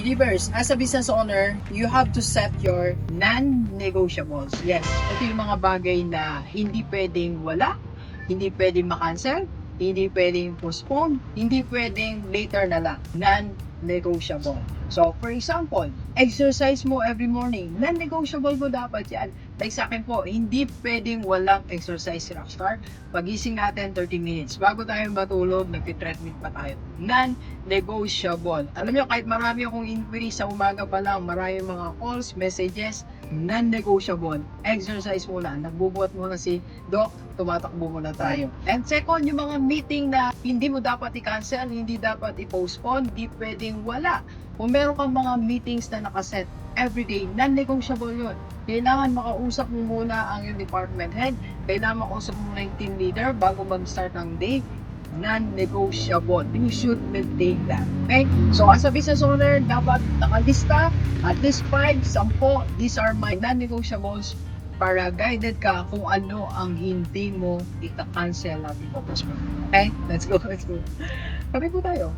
Believers, as a business owner, you have to set your non-negotiables. Yes, ito yung mga bagay na hindi pwedeng wala, hindi pwedeng makancel, hindi pwedeng postpone, hindi pwedeng later na lang. Non-negotiable. So, for example, exercise mo every morning. Non-negotiable mo dapat yan. Like sa akin po, hindi pwedeng walang exercise, rockstar. Pagising natin 30 minutes. Bago tayo matulog, nagti-treadmill pa tayo. Non-negotiable. Alam nyo, kahit marami akong inquiry sa umaga pa lang, marami mga calls, messages, non-negotiable. Exercise muna. Nagbubuhat muna si Doc, tumatakbo muna tayo. And second, yung mga meeting na hindi mo dapat i-cancel, hindi dapat i-postpone, hindi pwedeng wala. Kung meron kang mga meetings na nakaset everyday, non-negotiable yun. Kailangan makausap mo muna ang yung department head, kailangan makausap mo muna yung team leader bago mag-start ng day. Non-negotiable. You should maintain that. Okay? So, as a business owner, dapat nakalista at least 5, 10. These are my non-negotiables para guided ka kung ano ang hindi mo ita-cancel at i-postpone. Okay? Let's go. Kape po tayo.